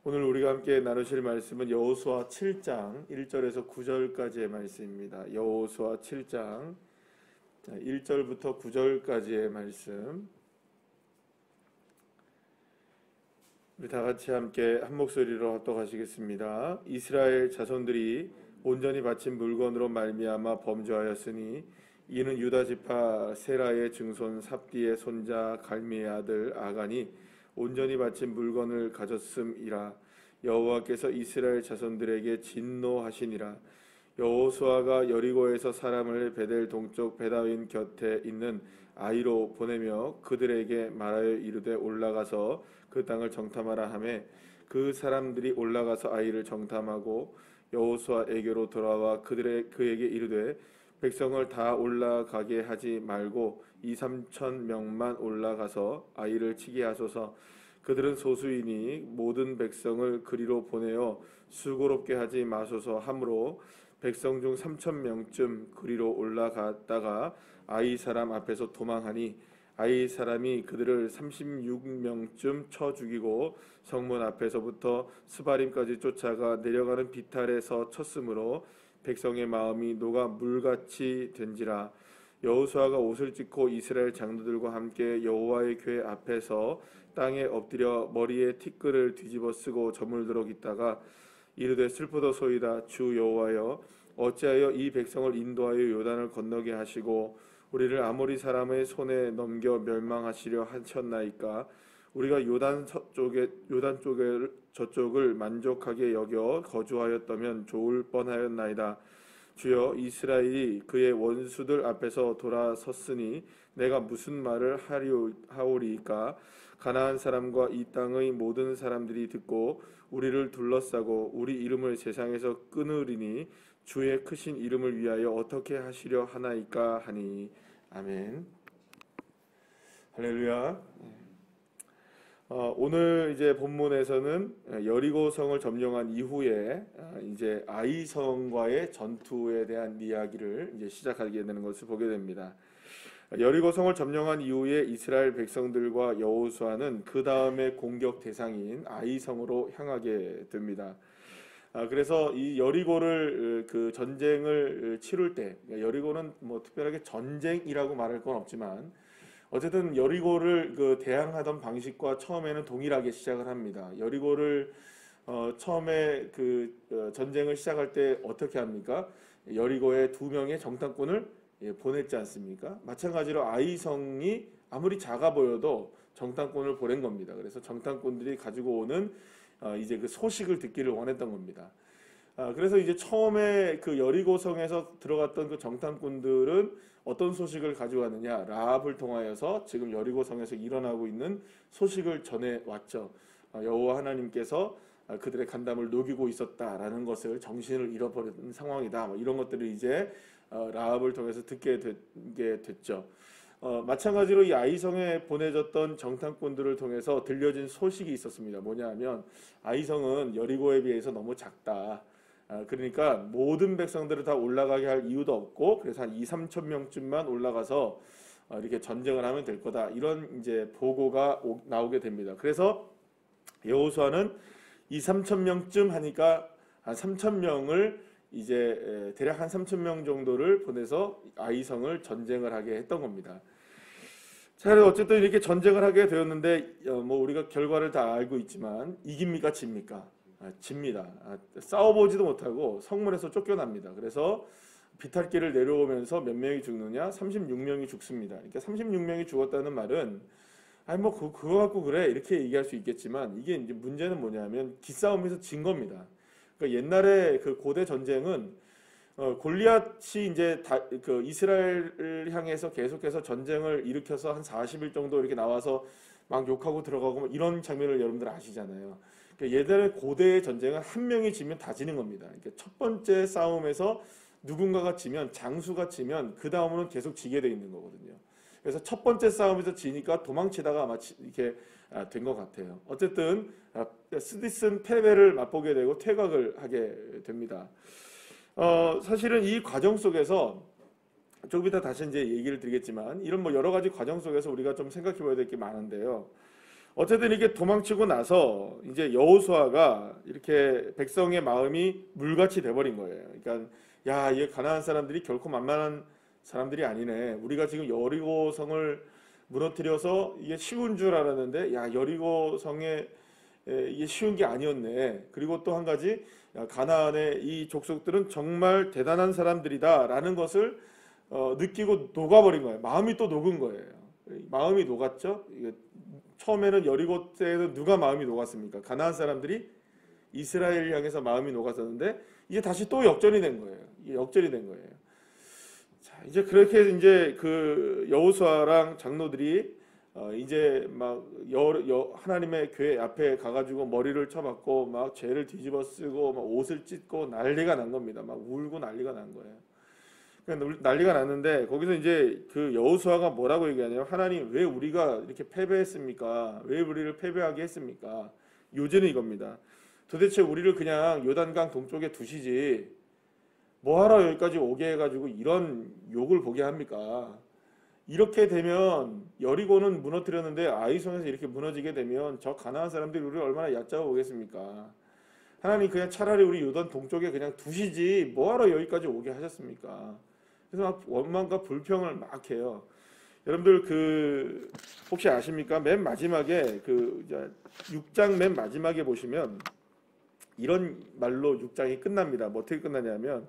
오늘 우리가 함께 나누실 말씀은 여호수아 7장 1절에서 9절까지의 말씀입니다. 여호수아 7장 1절부터 9절까지의 말씀. 우리 다 같이 함께 한 목소리로 합독하시겠습니다. 이스라엘 자손들이 온전히 바친 물건으로 말미암아 범죄하였으니 이는 유다 지파 세라의 증손 삽디의 손자 갈미의 아들 아간이 온전히 바친 물건을 가졌음이라. 여호와께서 이스라엘 자손들에게 진노하시니라. 여호수아가 여리고에서 사람을 베델 동쪽 베다윈 곁에 있는 아이로 보내며 그들에게 말하여 이르되 올라가서 그 땅을 정탐하라 하매 그 사람들이 올라가서 아이를 정탐하고 여호수아에게로 돌아와 그에게 이르되 백성을 다 올라가게 하지 말고 2-3천 명만 올라가서 아이를 치게 하소서. 그들은 소수이니 모든 백성을 그리로 보내어 수고롭게 하지 마소서 하므로 백성 중 3천 명쯤 그리로 올라갔다가 아이 사람 앞에서 도망하니 아이 사람이 그들을 36명쯤 쳐 죽이고 성문 앞에서부터 스바림까지 쫓아가 내려가는 비탈에서 쳤으므로 백성의 마음이 녹아 물같이 된지라. 여호수아가 옷을 찢고 이스라엘 장로들과 함께 여호와의 궤 앞에서 땅에 엎드려 머리에 티끌을 뒤집어 쓰고 저물도록 있다가 이르되 슬프도소이다. 주 여호와여 어찌하여 이 백성을 인도하여 요단을 건너게 하시고 우리를 아모리 사람의 손에 넘겨 멸망하시려 하셨나이까. 우리가 요단 저쪽을 만족하게 여겨 거주하였다면 좋을 뻔하였나이다. 주여 이스라엘이 그의 원수들 앞에서 돌아섰으니 내가 무슨 말을 하오리이까. 가나안 사람과 이 땅의 모든 사람들이 듣고 우리를 둘러싸고 우리 이름을 세상에서 끊으리니 주의 크신 이름을 위하여 어떻게 하시려 하나이까 하니. 아멘. 할렐루야. 오늘 이제 본문에서는 여리고성을 점령한 이후에 이제 아이성과의 전투에 대한 이야기를 이제 시작하게 되는 것을 보게 됩니다. 여리고성을 점령한 이후에 이스라엘 백성들과 여호수아는 그 다음에 공격 대상인 아이성으로 향하게 됩니다. 그래서 이 여리고를 그 전쟁을 치룰 때, 여리고는 뭐 특별하게 전쟁이라고 말할 건 없지만 어쨌든 여리고를 대항하던 방식과 처음에는 동일하게 시작을 합니다. 여리고를 처음에 전쟁을 시작할 때 어떻게 합니까? 여리고에 2명의 정탐꾼을 보냈지 않습니까? 마찬가지로 아이성이 아무리 작아 보여도 정탐꾼을 보낸 겁니다. 그래서 정탐꾼들이 가지고 오는 이제 그 소식을 듣기를 원했던 겁니다. 그래서 이제 처음에 그 여리고성에서 들어갔던 그 정탐꾼들은 어떤 소식을 가지고 왔느냐? 라합을 통하여서 지금 여리고성에서 일어나고 있는 소식을 전해 왔죠. 여호와 하나님께서 그들의 간담을 녹이고 있었다라는 것을, 정신을 잃어버린 상황이다. 뭐 이런 것들을 이제 라합을 통해서 듣게 됐죠. 마찬가지로 이 아이성에 보내졌던 정탐꾼들을 통해서 들려진 소식이 있었습니다. 뭐냐 하면 아이성은 여리고에 비해서 너무 작다. 그러니까 모든 백성들을 다 올라가게 할 이유도 없고 그래서 한 2-3천 명쯤만 올라가서 이렇게 전쟁을 하면 될 거다. 이런 이제 보고가 나오게 됩니다. 그래서 여호수아는 2-3천 명쯤 하니까 한 3천 명을 이제 대략 한 3천 명 정도를 보내서 아이성을 전쟁을 하게 했던 겁니다. 자, 어쨌든 이렇게 전쟁을 하게 되었는데 뭐 우리가 결과를 다 알고 있지만 이깁니까 집니까? 집니다. 싸워보지도 못하고 성문에서 쫓겨납니다. 그래서 비탈길을 내려오면서 몇 명이 죽느냐? 36명이 죽습니다. 그러니까 36명이 죽었다는 말은 아니 뭐 그거 갖고 그래 이렇게 얘기할 수 있겠지만 이게 이제 문제는 뭐냐면 기싸움에서 진 겁니다. 그러니까 옛날에 그 고대 전쟁은 골리앗이 이제 그 이스라엘을 향해서 계속해서 전쟁을 일으켜서 한 40일 정도 이렇게 나와서 막 욕하고 들어가고 이런 장면을 여러분들 아시잖아요. 그러니까 예전에 고대의 전쟁은 한 명이 지면 다 지는 겁니다. 그러니까 첫 번째 싸움에서 누군가가 지면, 장수가 지면 그 다음으로는 계속 지게 돼 있는 거거든요. 그래서 첫 번째 싸움에서 지니까 도망치다가 아마 이렇게 된 것 같아요. 어쨌든 스디슨 패배를 맛보게 되고 퇴각을 하게 됩니다. 사실은 이 과정 속에서 조금 이따 다시 이제 얘기를 드리겠지만 이런 뭐 여러 가지 과정 속에서 우리가 좀 생각해 봐야 될 게 많은데요. 어쨌든 이렇게 도망치고 나서 이제 여호수아가 이렇게 백성의 마음이 물같이 돼버린 거예요. 그러니까 야, 이 가나안 사람들이 결코 만만한 사람들이 아니네. 우리가 지금 여리고 성을 무너뜨려서 이게 쉬운 줄 알았는데 야, 여리고 성에 이게 쉬운 게 아니었네. 그리고 또 한 가지, 야, 가나안의 이 족속들은 정말 대단한 사람들이다라는 것을 느끼고 녹아버린 거예요. 마음이 또 녹은 거예요. 마음이 녹았죠. 처음에는 여리고 때는 누가 마음이 녹았습니까? 가나안 사람들이 이스라엘을 향해서 마음이 녹았었는데 이제 다시 또 역전이 된 거예요. 이게 역전이 된 거예요. 자, 이제 그렇게 이제 그 여호수아랑 장로들이 이제 막 하나님의 교회 앞에 가가지고 머리를 쳐박고 막 죄를 뒤집어 쓰고 막 옷을 찢고 난리가 난 겁니다. 막 울고 난리가 난 거예요. 난리가 났는데 거기서 이제 그 여호수아가 뭐라고 얘기하냐면 하나님 왜 우리가 이렇게 패배했습니까? 왜 우리를 패배하게 했습니까? 요지는 이겁니다. 도대체 우리를 그냥 요단강 동쪽에 두시지 뭐하러 여기까지 오게 해가지고 이런 욕을 보게 합니까? 이렇게 되면 여리고는 무너뜨렸는데 아이성에서 이렇게 무너지게 되면 저 가나안 사람들이 우리를 얼마나 얕잡아 보겠습니까? 하나님 그냥 차라리 우리 요단 동쪽에 그냥 두시지 뭐하러 여기까지 오게 하셨습니까? 그래서 막 원망과 불평을 막 해요. 여러분들 그 혹시 아십니까? 맨 마지막에 그 6장 맨 마지막에 보시면 이런 말로 6장이 끝납니다. 뭐 어떻게 끝나냐면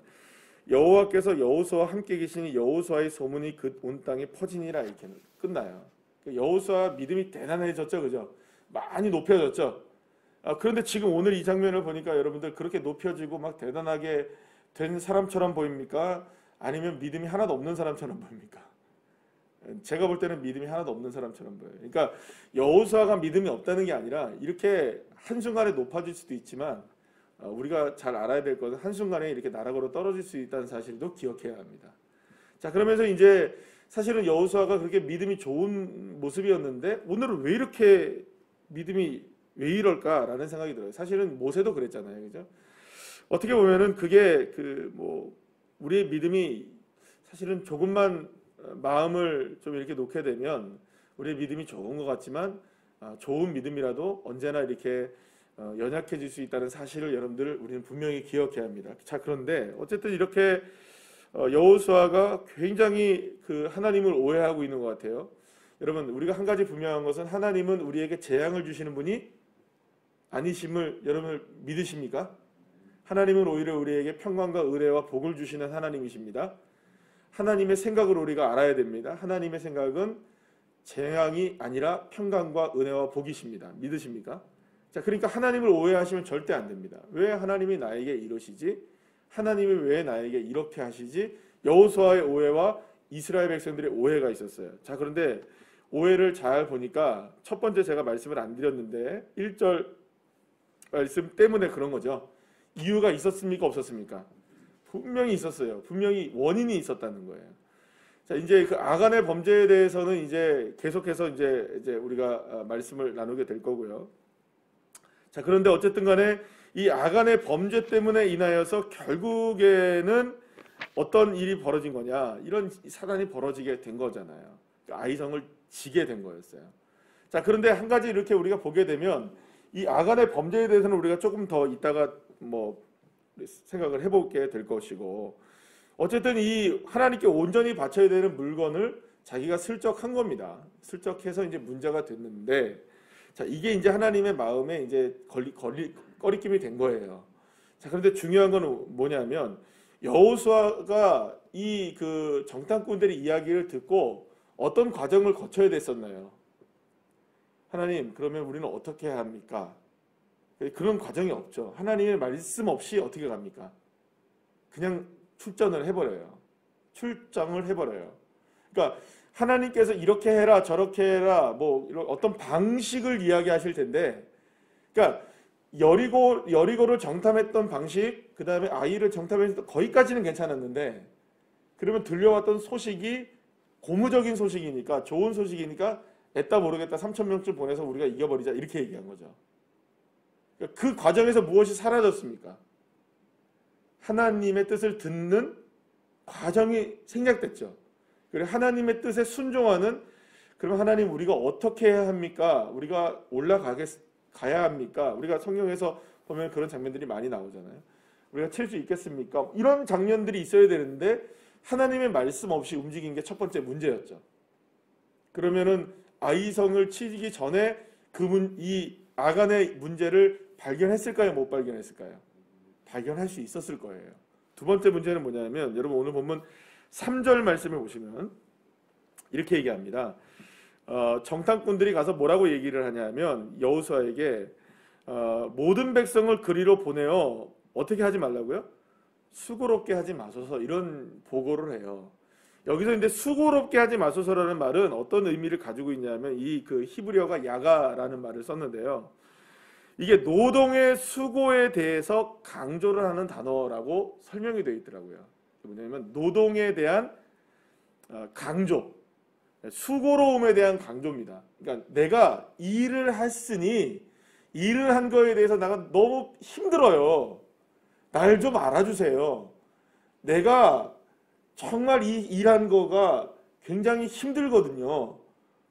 여호와께서 여호수아와 함께 계시니 여호수아의 소문이 그 온 땅에 퍼지니라 이렇게 끝나요. 여호수아 믿음이 대단해졌죠, 그죠? 많이 높여졌죠. 그런데 지금 오늘 이 장면을 보니까 여러분들 그렇게 높여지고 막 대단하게 된 사람처럼 보입니까? 아니면 믿음이 하나도 없는 사람처럼 보입니까? 제가 볼 때는 믿음이 하나도 없는 사람처럼 보여요. 그러니까 여호수아가 믿음이 없다는 게 아니라 이렇게 한순간에 높아질 수도 있지만 우리가 잘 알아야 될 것은 한순간에 이렇게 나락으로 떨어질 수 있다는 사실도 기억해야 합니다. 자, 그러면서 이제 사실은 여호수아가 그렇게 믿음이 좋은 모습이었는데 오늘은 왜 이렇게 믿음이 왜 이럴까라는 생각이 들어요. 사실은 모세도 그랬잖아요, 그죠? 어떻게 보면은 그게 그 뭐 우리의 믿음이 사실은 조금만 마음을 좀 이렇게 놓게 되면 우리의 믿음이 좋은 것 같지만 좋은 믿음이라도 언제나 이렇게 연약해질 수 있다는 사실을 여러분들 우리는 분명히 기억해야 합니다. 자, 그런데 어쨌든 이렇게 여호수아가 굉장히 그 하나님을 오해하고 있는 것 같아요. 여러분, 우리가 한 가지 분명한 것은 하나님은 우리에게 재앙을 주시는 분이 아니심을 여러분 믿으십니까? 하나님은 오히려 우리에게 평강과 은혜와 복을 주시는 하나님이십니다. 하나님의 생각을 우리가 알아야 됩니다. 하나님의 생각은 재앙이 아니라 평강과 은혜와 복이십니다. 믿으십니까? 자, 그러니까 하나님을 오해하시면 절대 안 됩니다. 왜 하나님이 나에게 이러시지? 하나님이 왜 나에게 이렇게 하시지? 여호수아의 오해와 이스라엘 백성들의 오해가 있었어요. 자, 그런데 오해를 잘 보니까 첫 번째 제가 말씀을 안 드렸는데 1절 말씀 때문에 그런 거죠. 이유가 있었습니까? 없었습니까? 분명히 있었어요. 분명히 원인이 있었다는 거예요. 자, 이제 그 아간의 범죄에 대해서는 이제 계속해서 이제 우리가 말씀을 나누게 될 거고요. 자, 그런데 어쨌든 간에 이 아간의 범죄 때문에 인하여서 결국에는 어떤 일이 벌어진 거냐? 이런 사단이 벌어지게 된 거잖아요. 아이성을 지게 된 거였어요. 자, 그런데 한 가지 이렇게 우리가 보게 되면 이 아간의 범죄에 대해서는 우리가 조금 더 이따가 뭐 생각을 해보게 될 것이고, 어쨌든 이 하나님께 온전히 바쳐야 되는 물건을 자기가 슬쩍 한 겁니다. 슬쩍해서 이제 문제가 됐는데, 자, 이게 이제 하나님의 마음에 이제 꺼리낌이 된 거예요. 자, 그런데 중요한 건 뭐냐면 여호수아가 이 그 정탐꾼들의 이야기를 듣고 어떤 과정을 거쳐야 됐었나요? 하나님, 그러면 우리는 어떻게 해야 합니까? 그런 과정이 없죠. 하나님의 말씀 없이 어떻게 갑니까? 그냥 출전을 해버려요. 출정을 해버려요. 그러니까 하나님께서 이렇게 해라 저렇게 해라 뭐 이런 어떤 방식을 이야기하실 텐데, 그러니까 여리고를 정탐했던 방식, 그 다음에 아이를 정탐했던 거기까지는 괜찮았는데, 그러면 들려왔던 소식이 고무적인 소식이니까, 좋은 소식이니까 애따 모르겠다 3,000명쯤 보내서 우리가 이겨버리자 이렇게 얘기한 거죠. 그 과정에서 무엇이 사라졌습니까? 하나님의 뜻을 듣는 과정이 생략됐죠. 그리고 하나님의 뜻에 순종하는 그럼 하나님 우리가 어떻게 해야 합니까? 우리가 가야 합니까? 우리가 성경에서 보면 그런 장면들이 많이 나오잖아요. 우리가 칠 수 있겠습니까? 이런 장면들이 있어야 되는데 하나님의 말씀 없이 움직인 게 첫 번째 문제였죠. 그러면은 아이성을 치기 전에 이 아간의 문제를 발견했을까요? 못 발견했을까요? 발견할 수 있었을 거예요. 두 번째 문제는 뭐냐면 여러분 오늘 본문 3절 말씀을 보시면 이렇게 얘기합니다. 정탐꾼들이 가서 뭐라고 얘기를 하냐면 여호수아에게 모든 백성을 그리로 보내어 어떻게 하지 말라고요? 수고롭게 하지 마소서, 이런 보고를 해요. 여기서 근데 수고롭게 하지 마소서라는 말은 어떤 의미를 가지고 있냐면 이 그 히브리어가 야가라는 말을 썼는데요. 이게 노동의 수고에 대해서 강조를 하는 단어라고 설명이 되어 있더라고요. 뭐냐면 노동에 대한 강조, 수고로움에 대한 강조입니다. 그러니까 내가 일을 했으니 일을 한 거에 대해서 내가 너무 힘들어요. 날 좀 알아주세요. 내가 정말 이 일한 거가 굉장히 힘들거든요.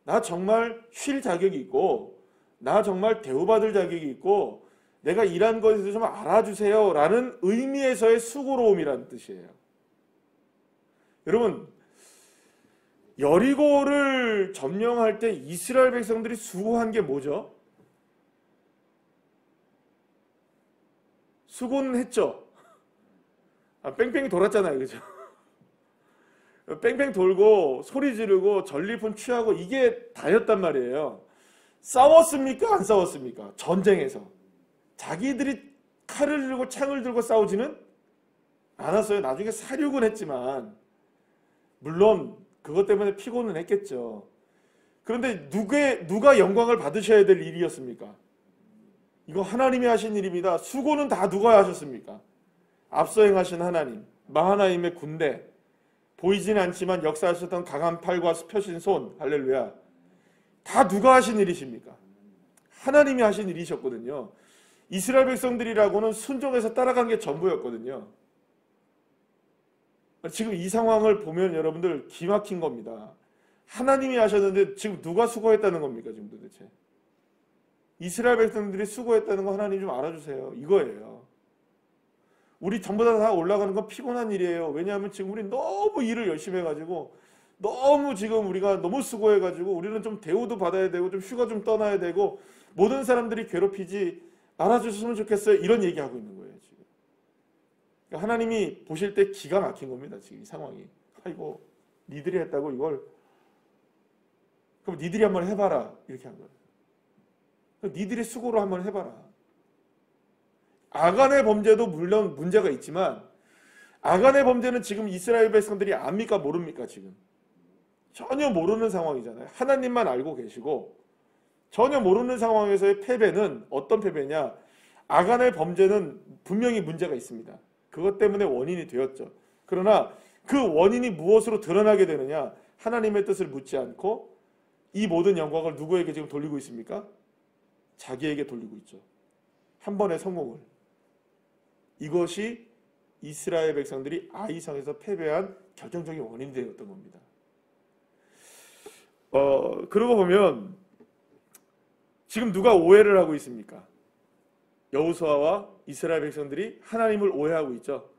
나 정말 쉴 자격이 있고 나 정말 대우받을 자격이 있고 내가 일한 것에 대해서 좀 알아주세요 라는 의미에서의 수고로움이라는 뜻이에요. 여러분, 여리고를 점령할 때 이스라엘 백성들이 수고한 게 뭐죠? 수고는 했죠. 뺑뺑이 돌았잖아요, 그죠? 뺑뺑 돌고 소리 지르고 전리품 취하고 이게 다였단 말이에요. 싸웠습니까? 안 싸웠습니까? 전쟁에서 자기들이 칼을 들고 창을 들고 싸우지는 않았어요. 나중에 사륙은 했지만 물론 그것 때문에 피곤은 했겠죠. 그런데 누가 영광을 받으셔야 될 일이었습니까? 이거 하나님이 하신 일입니다. 수고는 다 누가 하셨습니까? 앞서 행하신 하나님, 마하나임의 군대, 보이지는 않지만 역사하셨던 강한 팔과 펴신 손, 할렐루야. 다 누가 하신 일이십니까? 하나님이 하신 일이셨거든요. 이스라엘 백성들이라고는 순종해서 따라간 게 전부였거든요. 지금 이 상황을 보면 여러분들 기막힌 겁니다. 하나님이 하셨는데 지금 누가 수고했다는 겁니까? 지금 도대체 이스라엘 백성들이 수고했다는 거 하나님 좀 알아주세요. 이거예요. 우리 전부 다 올라가는 건 피곤한 일이에요. 왜냐하면 지금 우리 너무 일을 열심히 해가지고 너무 지금 우리가 너무 수고해가지고 우리는 좀 대우도 받아야 되고 좀 휴가 좀 떠나야 되고 모든 사람들이 괴롭히지 말아주셨으면 좋겠어요. 이런 얘기하고 있는 거예요. 지금 하나님이 보실 때 기가 막힌 겁니다. 지금 이 상황이. 아이고 니들이 했다고 이걸 그럼 니들이 한번 해봐라 이렇게 한 거예요. 니들이 수고로 한번 해봐라. 아간의 범죄도 물론 문제가 있지만 아간의 범죄는 지금 이스라엘 백성들이 압니까 모릅니까? 지금 전혀 모르는 상황이잖아요. 하나님만 알고 계시고 전혀 모르는 상황에서의 패배는 어떤 패배냐? 아간의 범죄는 분명히 문제가 있습니다. 그것 때문에 원인이 되었죠. 그러나 그 원인이 무엇으로 드러나게 되느냐? 하나님의 뜻을 묻지 않고 이 모든 영광을 누구에게 지금 돌리고 있습니까? 자기에게 돌리고 있죠. 한 번의 성공을. 이것이 이스라엘 백성들이 아이성에서 패배한 결정적인 원인이 되었던 겁니다. 그러고 보면 지금 누가 오해를 하고 있습니까? 여호수아와 이스라엘 백성들이 하나님을 오해하고 있죠.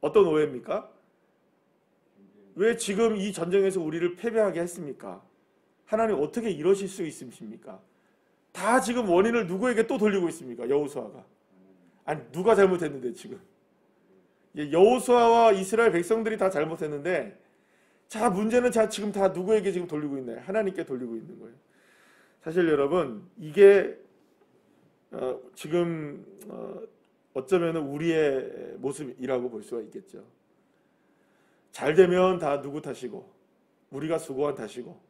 어떤 오해입니까? 왜 지금 이 전쟁에서 우리를 패배하게 했습니까? 하나님 어떻게 이러실 수 있으십니까? 다 지금 원인을 누구에게 또 돌리고 있습니까? 여호수아가. 아니 누가 잘못했는데 지금 여호수아와 이스라엘 백성들이 다 잘못했는데 자 문제는 지금 다 누구에게 지금 돌리고 있나요? 하나님께 돌리고 있는 거예요. 사실 여러분 이게 지금 어쩌면 우리의 모습이라고 볼 수가 있겠죠. 잘 되면 다 누구 탓이고 우리가 수고한 탓이고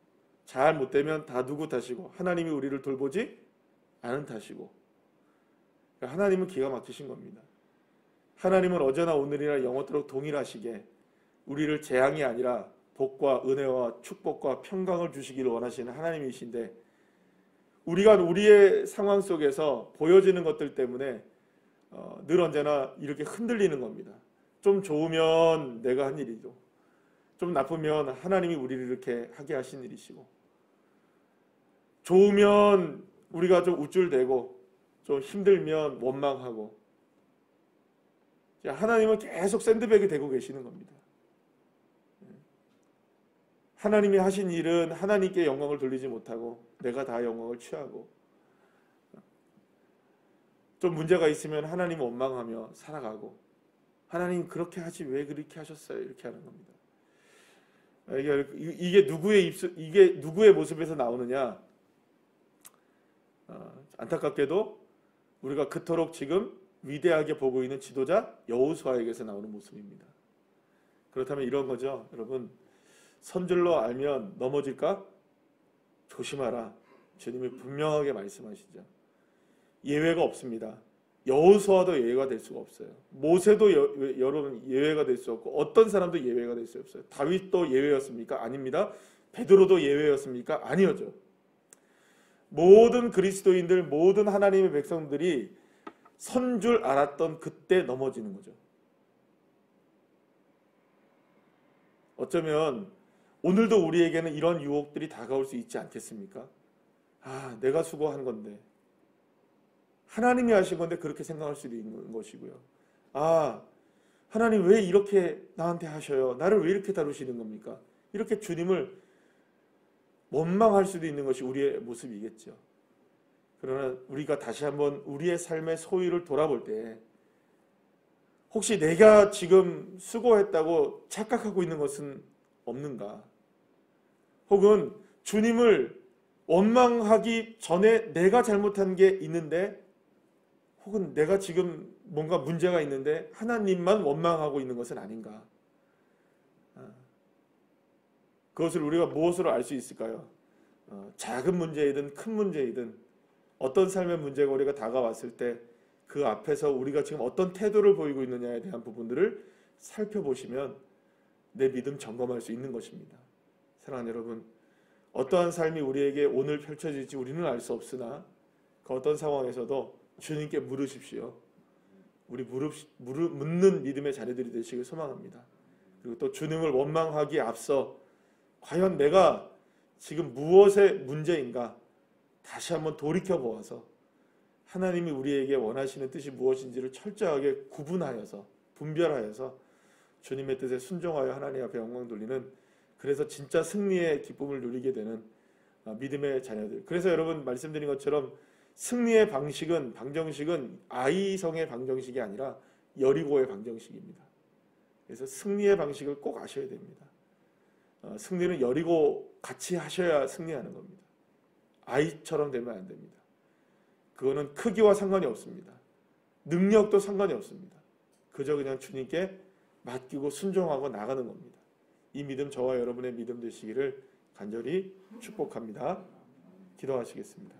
잘 못되면 다 누구 탓이고 하나님이 우리를 돌보지 않은 탓이고 하나님은 기가 막히신 겁니다. 하나님은 어제나 오늘이나 영원토록 동일하시게 우리를 재앙이 아니라 복과 은혜와 축복과 평강을 주시기를 원하시는 하나님이신데 우리가 우리의 상황 속에서 보여지는 것들 때문에 늘 언제나 이렇게 흔들리는 겁니다. 좀 좋으면 내가 한 일이죠. 좀 나쁘면 하나님이 우리를 이렇게 하게 하신 일이시고 좋으면 우리가 좀 우쭐대고 좀 힘들면 원망하고, 하나님은 계속 샌드백이 되고 계시는 겁니다. 하나님이 하신 일은 하나님께 영광을 돌리지 못하고 내가 다 영광을 취하고, 좀 문제가 있으면 하나님 원망하며 살아가고, 하나님 그렇게 하지 왜 그렇게 하셨어요? 이렇게 하는 겁니다. 이게 누구의 모습에서 나오느냐? 안타깝게도 우리가 그토록 지금 위대하게 보고 있는 지도자 여호수아에게서 나오는 모습입니다. 그렇다면 이런 거죠, 여러분. 선줄로 알면 넘어질까? 조심하라. 주님이 분명하게 말씀하시죠. 예외가 없습니다. 여호수아도 예외가 될 수가 없어요. 모세도 여러분 예외가 될 수 없고, 어떤 사람도 예외가 될 수 없어요. 다윗도 예외였습니까? 아닙니다. 베드로도 예외였습니까? 아니었죠. 모든 그리스도인들, 모든 하나님의 백성들이 선 줄 알았던 그때 넘어지는 거죠. 어쩌면 오늘도 우리에게는 이런 유혹들이 다가올 수 있지 않겠습니까? 내가 수고한 건데, 하나님이 하신 건데 그렇게 생각할 수도 있는 것이고요. 하나님 왜 이렇게 나한테 하셔요? 나를 왜 이렇게 다루시는 겁니까? 이렇게 주님을 원망할 수도 있는 것이 우리의 모습이겠죠. 그러나 우리가 다시 한번 우리의 삶의 소유를 돌아볼 때, 혹시 내가 지금 수고했다고 착각하고 있는 것은 없는가? 혹은 주님을 원망하기 전에 내가 잘못한 게 있는데, 혹은 내가 지금 뭔가 문제가 있는데 하나님만 원망하고 있는 것은 아닌가? 그것을 우리가 무엇으로 알 수 있을까요? 작은 문제이든 큰 문제이든 어떤 삶의 문제가 우리가 다가왔을 때 그 앞에서 우리가 지금 어떤 태도를 보이고 있느냐에 대한 부분들을 살펴보시면 내 믿음 점검할 수 있는 것입니다. 사랑하는 여러분, 어떠한 삶이 우리에게 오늘 펼쳐질지 우리는 알 수 없으나 그 어떤 상황에서도 주님께 물으십시오. 우리 묻는 믿음의 자녀들이 되시길 소망합니다. 그리고 또 주님을 원망하기에 앞서 과연 내가 지금 무엇의 문제인가 다시 한번 돌이켜보아서 하나님이 우리에게 원하시는 뜻이 무엇인지를 철저하게 구분하여서, 분별하여서 주님의 뜻에 순종하여 하나님 앞에 영광 돌리는, 그래서 진짜 승리의 기쁨을 누리게 되는 믿음의 자녀들. 그래서 여러분 말씀드린 것처럼 승리의 방정식은 아이성의 방정식이 아니라 여리고의 방정식입니다. 그래서 승리의 방식을 꼭 아셔야 됩니다. 승리는 여리고 같이 하셔야 승리하는 겁니다. 아이처럼 되면 안 됩니다. 그거는 크기와 상관이 없습니다. 능력도 상관이 없습니다. 그저 그냥 주님께 맡기고 순종하고 나가는 겁니다. 이 믿음 저와 여러분의 믿음 되시기를 간절히 축복합니다. 기도하시겠습니다.